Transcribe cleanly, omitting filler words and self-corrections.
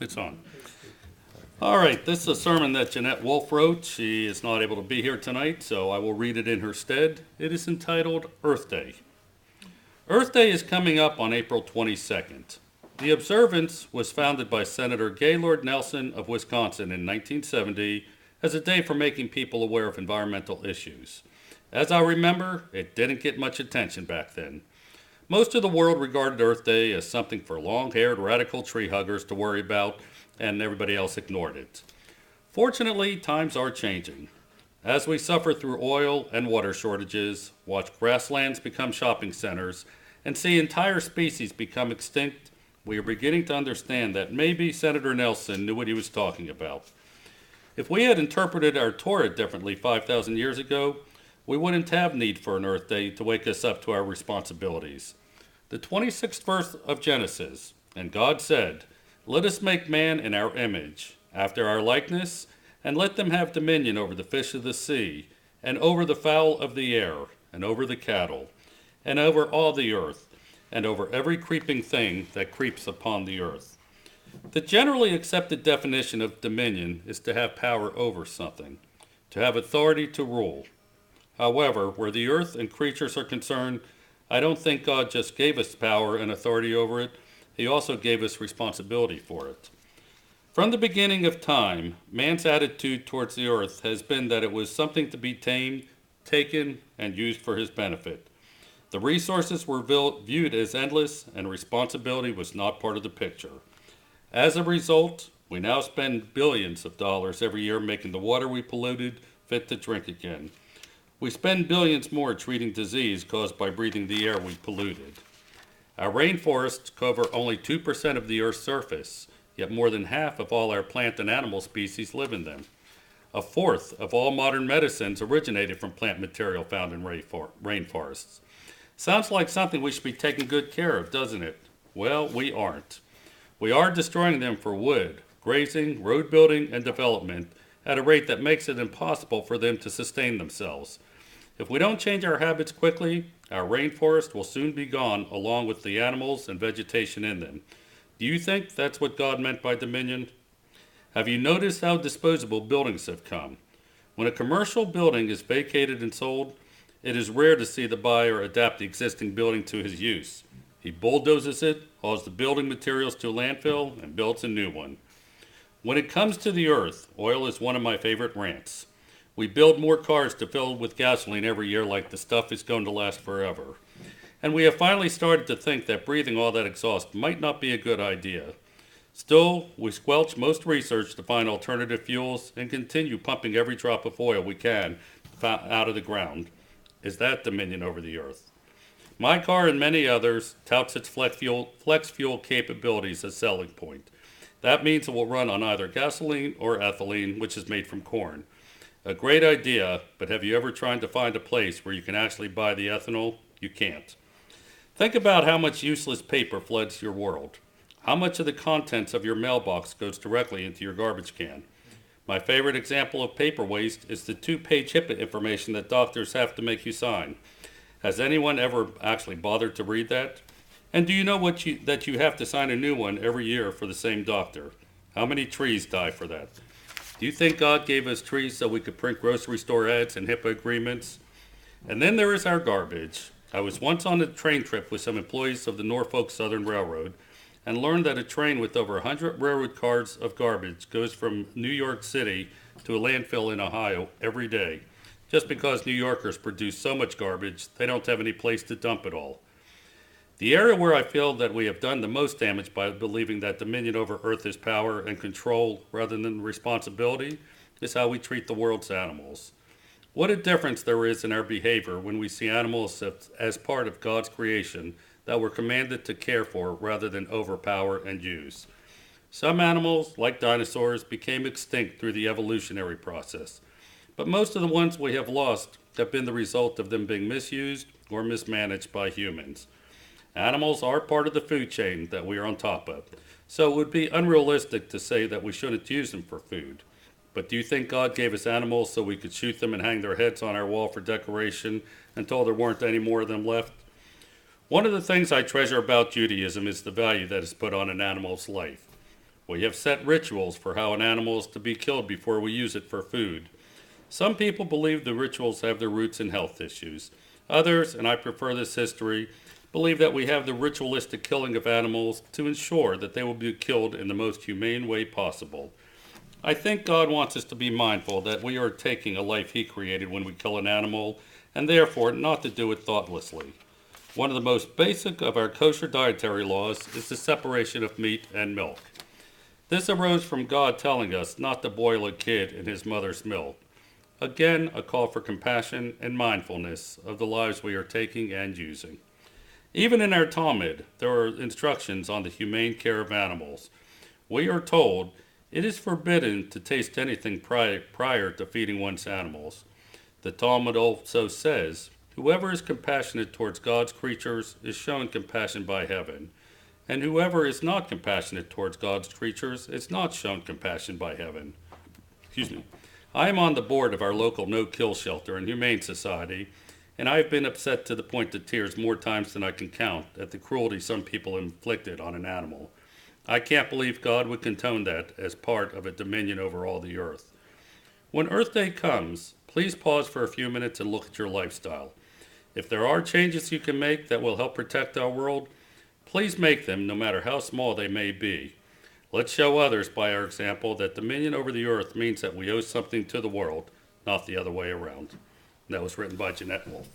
It's on. All right, this is a sermon that Jeanette Wolff wrote. She is not able to be here tonight, so I will read it in her stead. It is entitled Earth Day. Earth Day is coming up on April 22nd. The observance was founded by Senator Gaylord Nelson of Wisconsin in 1970 as a day for making people aware of environmental issues. As I remember, it didn't get much attention back then. Most of the world regarded Earth Day as something for long-haired radical tree huggers to worry about, and everybody else ignored it. Fortunately, times are changing. As we suffer through oil and water shortages, watch grasslands become shopping centers, and see entire species become extinct, we are beginning to understand that maybe Senator Nelson knew what he was talking about. If we had interpreted our Torah differently 5,000 years ago, we wouldn't have need for an Earth Day to wake us up to our responsibilities. The 26th verse of Genesis, and God said, "Let us make man in our image, after our likeness, and let them have dominion over the fish of the sea, and over the fowl of the air, and over the cattle, and over all the earth, and over every creeping thing that creeps upon the earth." The generally accepted definition of dominion is to have power over something, to have authority to rule. However, where the earth and creatures are concerned, I don't think God just gave us power and authority over it, He also gave us responsibility for it. From the beginning of time, man's attitude towards the earth has been that it was something to be tamed, taken, and used for his benefit. The resources were viewed as endless, and responsibility was not part of the picture. As a result, we now spend billions of dollars every year making the water we polluted fit to drink again. We spend billions more treating disease caused by breathing the air we polluted. Our rainforests cover only 2% of the Earth's surface, yet more than half of all our plant and animal species live in them. A fourth of all modern medicines originated from plant material found in rainforests. Sounds like something we should be taking good care of, doesn't it? Well, we aren't. We are destroying them for wood, grazing, road building, and development at a rate that makes it impossible for them to sustain themselves. If we don't change our habits quickly, our rainforest will soon be gone along with the animals and vegetation in them. Do you think that's what God meant by dominion? Have you noticed how disposable buildings have come? When a commercial building is vacated and sold, it is rare to see the buyer adapt the existing building to his use. He bulldozes it, hauls the building materials to a landfill, and builds a new one. When it comes to the earth, oil is one of my favorite rants. We build more cars to fill with gasoline every year like the stuff is going to last forever. And we have finally started to think that breathing all that exhaust might not be a good idea. Still, we squelch most research to find alternative fuels and continue pumping every drop of oil we can out of the ground. Is that dominion over the earth? My car and many others touts its flex fuel capabilities as selling point. That means it will run on either gasoline or ethylene, which is made from corn. A great idea, but have you ever tried to find a place where you can actually buy the ethanol? You can't. Think about how much useless paper floods your world. How much of the contents of your mailbox goes directly into your garbage can? My favorite example of paper waste is the 2-page HIPAA information that doctors have to make you sign. Has anyone ever actually bothered to read that? And do you know that you have to sign a new one every year for the same doctor? How many trees die for that? Do you think God gave us trees so we could print grocery store ads and HIPAA agreements? And then there is our garbage. I was once on a train trip with some employees of the Norfolk Southern Railroad and learned that a train with over 100 railroad cars of garbage goes from New York City to a landfill in Ohio every day, just because New Yorkers produce so much garbage they don't have any place to dump it all. The area where I feel that we have done the most damage by believing that dominion over Earth is power and control rather than responsibility is how we treat the world's animals. What a difference there is in our behavior when we see animals as part of God's creation that we're commanded to care for rather than overpower and use. Some animals, like dinosaurs, became extinct through the evolutionary process, but most of the ones we have lost have been the result of them being misused or mismanaged by humans. Animals are part of the food chain that we are on top of, so it would be unrealistic to say that we shouldn't use them for food. But do you think God gave us animals so we could shoot them and hang their heads on our wall for decoration until there weren't any more of them left? One of the things I treasure about Judaism is the value that is put on an animal's life. We have set rituals for how an animal is to be killed before we use it for food. Some people believe the rituals have their roots in health issues. Others, and I prefer this history, believe that we have the ritualistic killing of animals to ensure that they will be killed in the most humane way possible. I think God wants us to be mindful that we are taking a life He created when we kill an animal, and therefore not to do it thoughtlessly. One of the most basic of our kosher dietary laws is the separation of meat and milk. This arose from God telling us not to boil a kid in his mother's milk. Again, a call for compassion and mindfulness of the lives we are taking and using. Even in our Talmud, there are instructions on the humane care of animals. We are told it is forbidden to taste anything prior to feeding one's animals. The Talmud also says, whoever is compassionate towards God's creatures is shown compassion by heaven, and whoever is not compassionate towards God's creatures is not shown compassion by heaven. I am on the board of our local no-kill shelter and humane society, and I have been upset to the point of tears more times than I can count at the cruelty some people inflicted on an animal. I can't believe God would condone that as part of a dominion over all the earth. When Earth Day comes, please pause for a few minutes and look at your lifestyle. If there are changes you can make that will help protect our world, please make them, no matter how small they may be. Let's show others by our example that dominion over the earth means that we owe something to the world, not the other way around. That was written by Jeanette, Wolff.